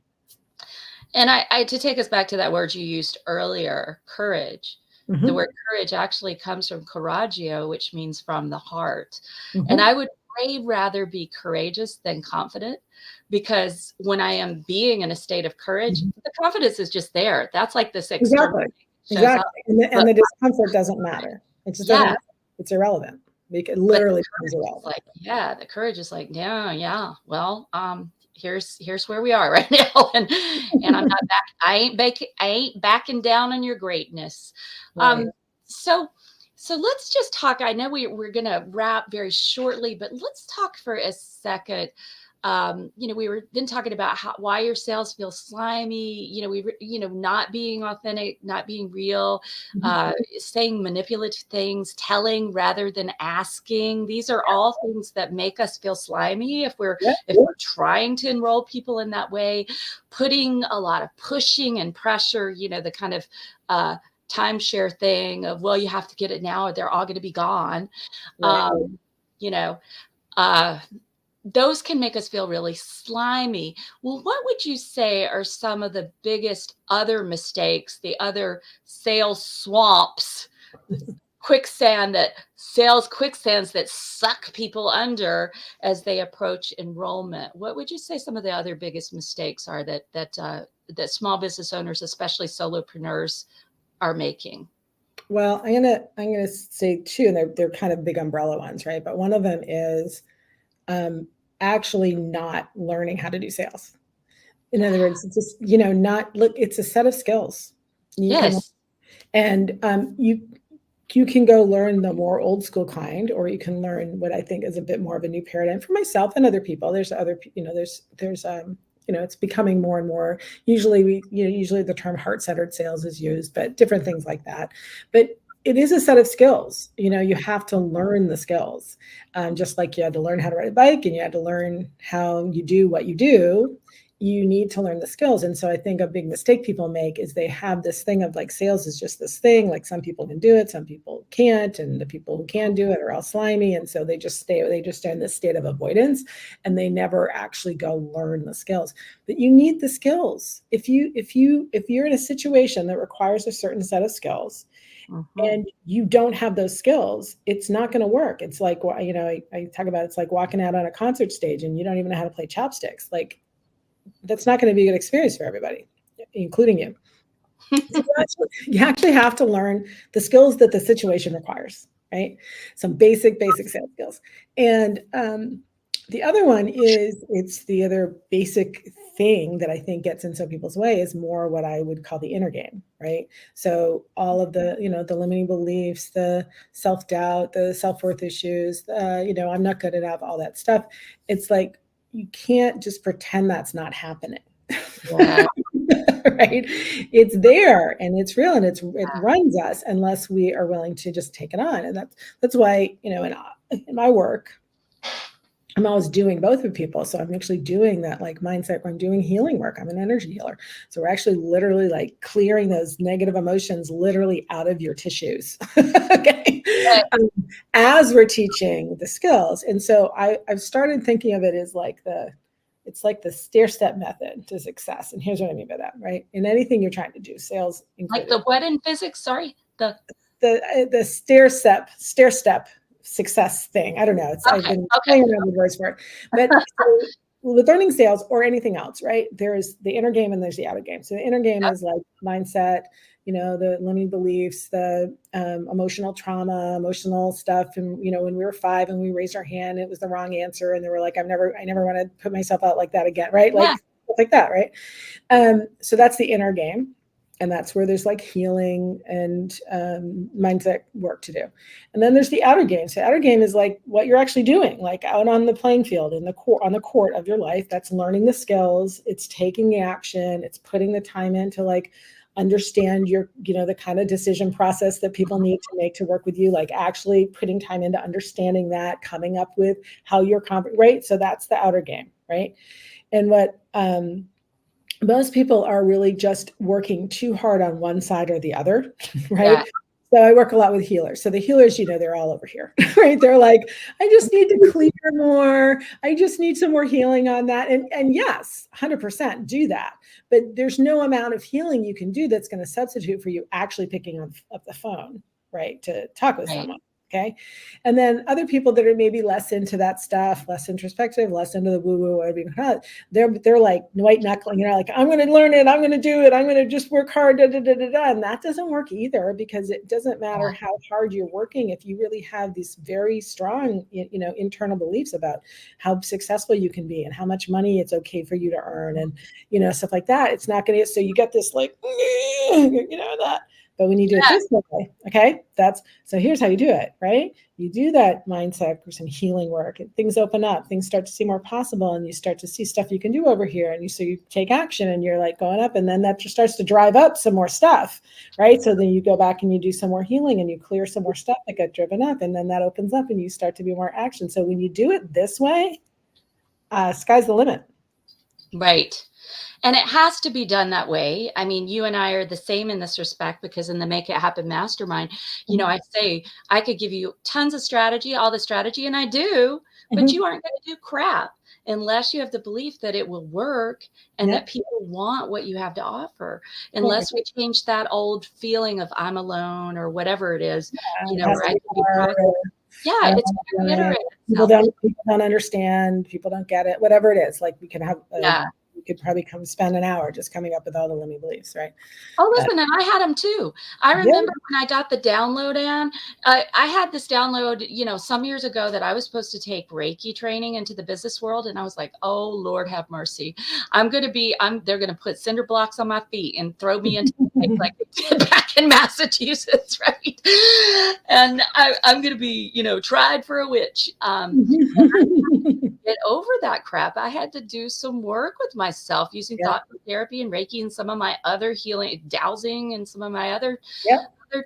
And to take us back to that word you used earlier, courage. The Mhm, word courage actually comes from coraggio, which means from the heart. And mhm, I would way rather be courageous than confident, because when I am being in a state of courage, mhm. the confidence is just there. That's like this external Exactly, thing that shows up. exactly, and But the discomfort doesn't matter. It just doesn't yeah, matter. It's irrelevant. It but the literally becomes courage is irrelevant. like, yeah, the courage is like, yeah, yeah. Well, here's where we are right now, and I'm not back. I ain't backing down on your greatness. Right. Um, so so let's just talk. I know we're gonna wrap very shortly, but let's talk for a second. We were then talking about why your sales feel slimy. Not being authentic, not being real, Mhm. saying manipulative things, telling rather than asking. These are all things that make us feel slimy Yeah. if we're trying to enroll people in that way, putting a lot of pushing and pressure, the kind of timeshare thing of, well, you have to get it now or they're all going to be gone. Right. Um, you know, uh, those can make us feel really slimy. Well, what would you say are some of the biggest other mistakes, the other sales swamps, quicksands that suck people under as they approach enrollment? What would you say some of the other biggest mistakes are that small business owners, especially solopreneurs, are making? Well, I'm gonna say two, and they're kind of big umbrella ones, right? But one of them is um, actually not learning how to do sales. In other words, it's just not look. It's a set of skills you can, Yes. and you can go learn the more old school kind, or you can learn what I think is a bit more of a new paradigm for myself and other people. There's other, it's becoming more and more. Usually the term heart-centered sales is used, but different things like that. But it is a set of skills. You have to learn the skills, just like you had to learn how to ride a bike and you had to learn how you do what you do. you need to learn the skills. And so I think a big mistake people make is they have this thing of like sales is just this thing, like some people can do it, some people can't, and the people who can do it are all slimy, and so they just stay in this state of avoidance, and they never actually go learn the skills. But you need the skills. If you're in a situation that requires a certain set of skills, and you don't have those skills, it's not going to work. It's like, I talk about, it's like walking out on a concert stage and you don't even know how to play chopsticks. Like, that's not going to be a good experience for everybody, including you. So you actually have to learn the skills that the situation requires, right? Some basic sales skills. And the other one is, it's the other basic thing that I think gets in some people's way is more what I would call the inner game, right? So all of the, the limiting beliefs, the self-doubt, the self-worth issues, I'm not good enough, all that stuff. It's like, you can't just pretend that's not happening. Yeah. Right? It's there and it's real and it runs us unless we are willing to just take it on. And that's why, in my work, I'm always doing both with people. So I'm actually doing that like mindset where I'm doing healing work. I'm an energy healer. So we're actually literally like clearing those negative emotions literally out of your tissues. Okay. As we're teaching the skills. And so I've started thinking of it as like it's like the stair-step method to success. And here's what I mean by that, right? In anything you're trying to do, sales included. Like the what in physics? Sorry. The stair-step success thing. I don't know. I've been playing around with words for it. But so, with learning sales or anything else, right? There's the inner game and there's the outer game. So the inner game is like mindset, the limiting beliefs, the emotional trauma, emotional stuff. And, when we were 5 and we raised our hand, it was the wrong answer. And they were like, I never want to put myself out like that again. Right. Like, stuff like that. Right. So that's the inner game. And that's where there's like healing and mindset work to do. And then there's the outer game. So the outer game is like what you're actually doing, like out on the playing field on the court of your life. That's learning the skills. It's taking the action. It's putting the time in to like understand your, the kind of decision process that people need to make to work with you, like actually putting time into understanding that, coming up with how you're right. So that's the outer game, right? And what most people are really just working too hard on one side or the other, right? Yeah. So I work a lot with healers. So the healers, they're all over here, right? They're like, I just need to clear more. I just need some more healing on that. And yes, 100% do that. But there's no amount of healing you can do that's going to substitute for you actually picking up the phone, right? To talk with someone. Okay. And then other people that are maybe less into that stuff, less introspective, less into the woo-woo, whatever you call it, they're like white knuckling, like, I'm going to learn it. I'm going to do it. I'm going to just work hard. And that doesn't work either, because it doesn't matter how hard you're working. If you really have these very strong, internal beliefs about how successful you can be and how much money it's okay for you to earn and, stuff like that, it's not going to, so you get this like, that. But when you do it this way, okay, so here's how you do it, right? You do that mindset or some healing work, and things open up, things start to seem more possible, and you start to see stuff you can do over here, and so you take action, and you're like going up, and then that just starts to drive up some more stuff, right? So then you go back and you do some more healing, and you clear some more stuff that got driven up, and then that opens up, and you start to be more action. So when you do it this way, sky's the limit. Right. And it has to be done that way. I mean, you and I are the same in this respect, because in the Make It Happen Mastermind, I say I could give you tons of strategy, all the strategy, and I do, but you aren't going to do crap unless you have the belief that it will work and that people want what you have to offer. Unless we change that old feeling of I'm alone or whatever it is, where I can be it's going to reiterate itself. People don't understand, people don't get it, whatever it is. Like we can have you could probably spend an hour just coming up with all the limiting beliefs, right? Oh, listen, and I had them too. I remember when I got the download in, I had this download, some years ago, that I was supposed to take Reiki training into the business world. And I was like, oh, Lord have mercy. They're going to put cinder blocks on my feet and throw me into like they did back in Massachusetts, right? And I'm going to be, tried for a witch. Get over that crap. I had to do some work with myself using thought therapy and Reiki and some of my other healing, dowsing and some of my other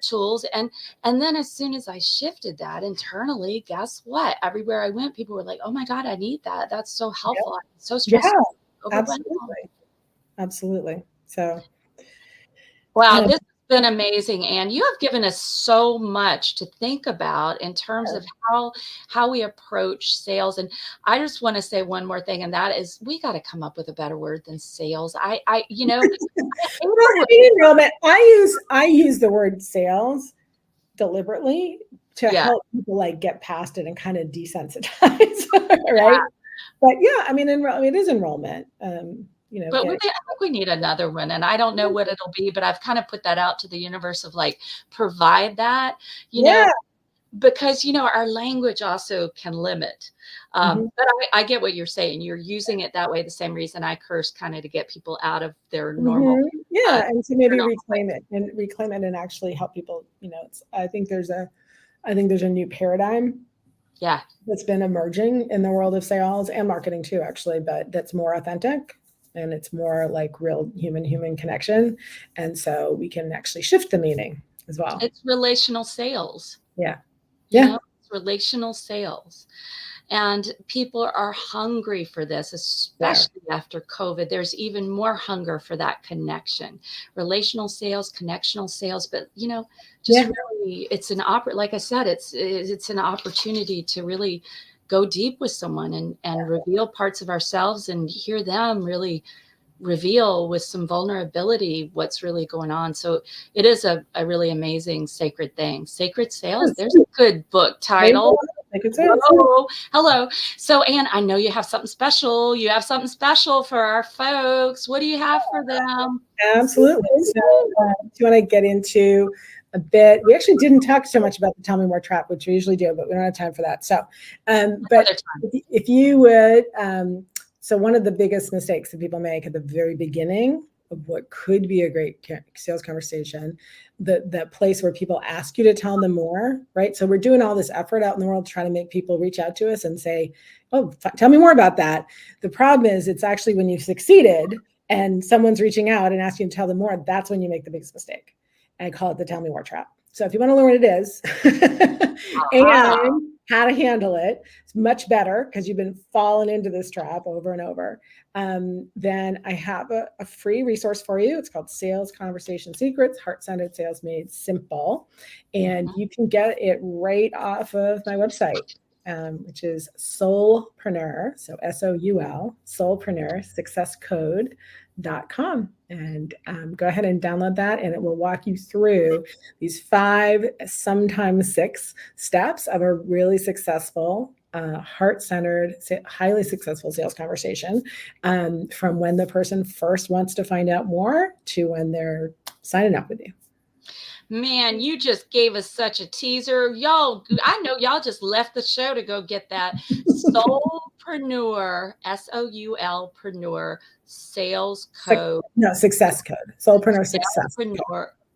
tools. And then as soon as I shifted that internally, guess what? Everywhere I went, people were like, oh my God, I need that. That's so helpful. I'm so stressed. overwhelmed. Absolutely. So, Wow, this has been amazing, Anne. You have given us so much to think about in terms of how we approach sales. And I just want to say one more thing, and that is we got to come up with a better word than sales. enrollment. I use the word sales deliberately to help people like get past it and kind of desensitize, right? But yeah, I mean, it is enrollment. But I think we need another one, and I don't know what it'll be, but I've kind of put that out to the universe of like provide that, because our language also can limit. But I get what you're saying. You're using it that way. The same reason I curse, kind of to get people out of their normal. And to maybe reclaim it and actually help people. I think there's a new paradigm. Yeah. That's been emerging in the world of sales and marketing too, actually, but that's more authentic and it's more like real human connection. And so we can actually shift the meaning as well. It's relational sales. Yeah. It's relational sales. And people are hungry for this, especially after COVID. There's even more hunger for that connection, relational sales, connectional sales. But, really, it's like I said, it's an opportunity to really go deep with someone and reveal parts of ourselves and hear them really reveal with some vulnerability what's really going on. So it is a really amazing sacred thing. Sacred Sales. There's a good book title. Hello. So, Anne, I know you have something special. You have something special for our folks. What do you have for them? Absolutely. So, do you want to get into a bit? We actually didn't talk so much about the Tell Me More trap, which we usually do, but we don't have time for that. So, but if you would, so one of the biggest mistakes that people make at the very beginning of what could be a great sales conversation, that place where people ask you to tell them more, right? So we're doing all this effort out in the world trying to make people reach out to us and say, oh, tell me more about that. The problem is it's actually when you've succeeded and someone's reaching out and asking you to tell them more, that's when you make the biggest mistake. And I call it the Tell Me More trap. So if you want to learn what it is and how to handle it, it's much better because you've been falling into this trap over and over. Then I have a free resource for you. It's called Sales Conversation Secrets, Heart-Centered Sales Made Simple. And you can get it right off of my website, which is Soulpreneur, so SOUL, Soulpreneur Success Code.com. And go ahead and download that, and it will walk you through these 5, sometimes 6 steps of a really successful, heart-centered, highly successful sales conversation, from when the person first wants to find out more to when they're signing up with you. Man, you just gave us such a teaser. Y'all, I know y'all just left the show to go get that Soulpreneur, Soulpreneur sales code. No, success code. Soulpreneur success.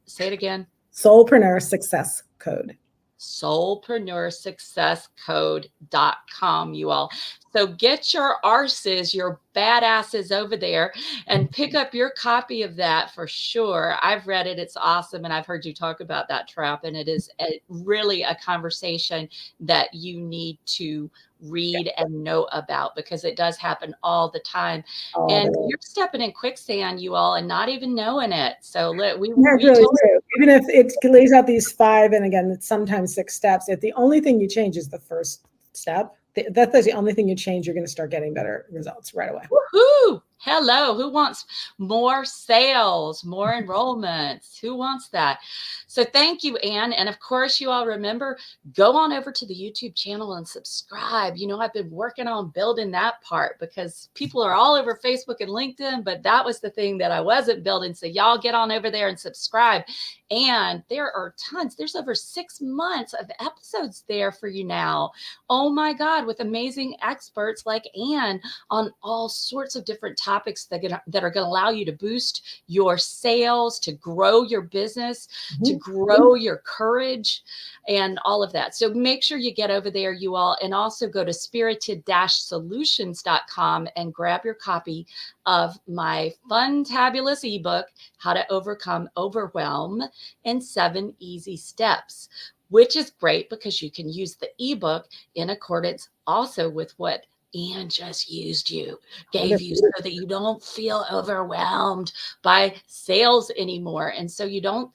Say it again. Soulpreneur success code. soulpreneursuccesscode.com, you all. So get your arses, your badasses over there and pick up your copy of that for sure. I've read it. It's awesome. And I've heard you talk about that trap. And it is really a conversation that you need to read and know about because it does happen all the time. And you're stepping in quicksand, you all, and not even knowing it. So we really true. Even if it lays out these 5, and again, it's sometimes 6 steps, if the only thing you change is the first step, that's the only thing you change, you're going to start getting better results right away. Woohoo! Hello, who wants more sales, more enrollments? Who wants that? So thank you, Anne. And of course, you all remember, go on over to the YouTube channel and subscribe. I've been working on building that part because people are all over Facebook and LinkedIn, but that was the thing that I wasn't building. So y'all get on over there and subscribe. And there are tons. There's over 6 months of episodes there for you now. Oh my God, with amazing experts like Anne on all sorts of different topics that are going to allow you to boost your sales, to grow your business, to grow your courage, and all of that. So make sure you get over there, you all, and also go to spirited-solutions.com and grab your copy of my fun-tabulous ebook, How to Overcome Overwhelm in 7 Easy Steps, which is great because you can use the ebook in accordance also with what Anne just used you, gave you, so that you don't feel overwhelmed by sales anymore. And so you don't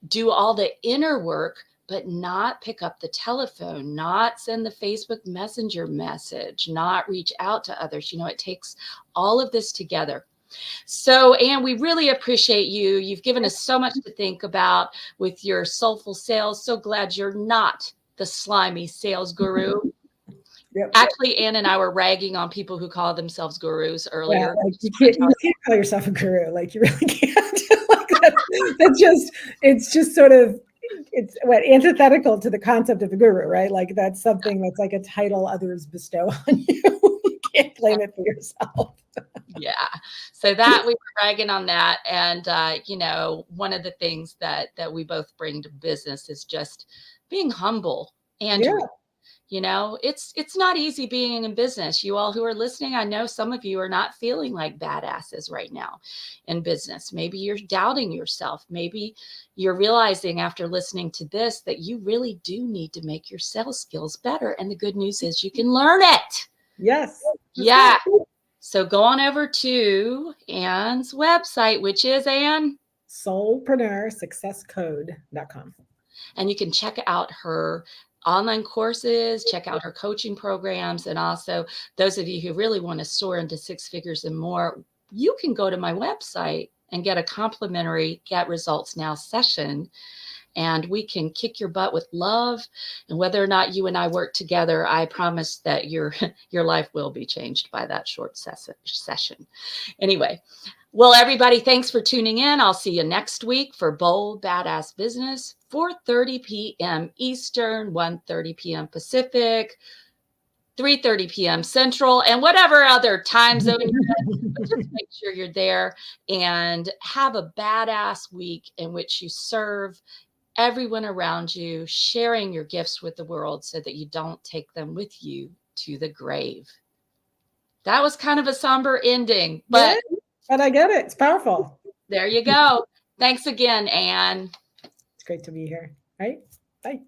do all the inner work, but not pick up the telephone, not send the Facebook Messenger message, not reach out to others. It takes all of this together. So, Anne, we really appreciate you. You've given us so much to think about with your Soulful sales. So glad you're not the slimy sales guru. Yep. Actually, Anne and I were ragging on people who call themselves gurus earlier. Yeah, like you can't call yourself a guru. Like you really can't. Like it's just sort of, it's what, antithetical to the concept of a guru, right? Like that's something that's like a title others bestow on you. You can't claim it for yourself. Yeah. So that we were ragging on that. And, one of the things that we both bring to business is just being humble and it's not easy being in business. You all who are listening, I know some of you are not feeling like badasses right now in business. Maybe you're doubting yourself. Maybe you're realizing after listening to this that you really do need to make your sales skills better. And the good news is you can learn it. Yes. Yeah. So go on over to Anne's website, which is, Anne? Soulpreneursuccesscode.com. And you can check out her online courses, check out her coaching programs, and also those of you who really want to soar into 6 figures and more, you can go to my website and get a complimentary Get Results Now session, and we can kick your butt with love. And whether or not you and I work together, I promise that your life will be changed by that short session. Anyway, well, everybody, thanks for tuning in. I'll see you next week for Bold Badass Business, 4:30 p.m. Eastern, 1:30 p.m. Pacific, 3:30 p.m. Central, and whatever other time zone you're in. But just make sure you're there and have a badass week in which you serve everyone around you, sharing your gifts with the world so that you don't take them with you to the grave. That was kind of a somber ending, but... Yeah. But I get it. It's powerful. There you go. Thanks again, Anne. It's great to be here. Right? Bye.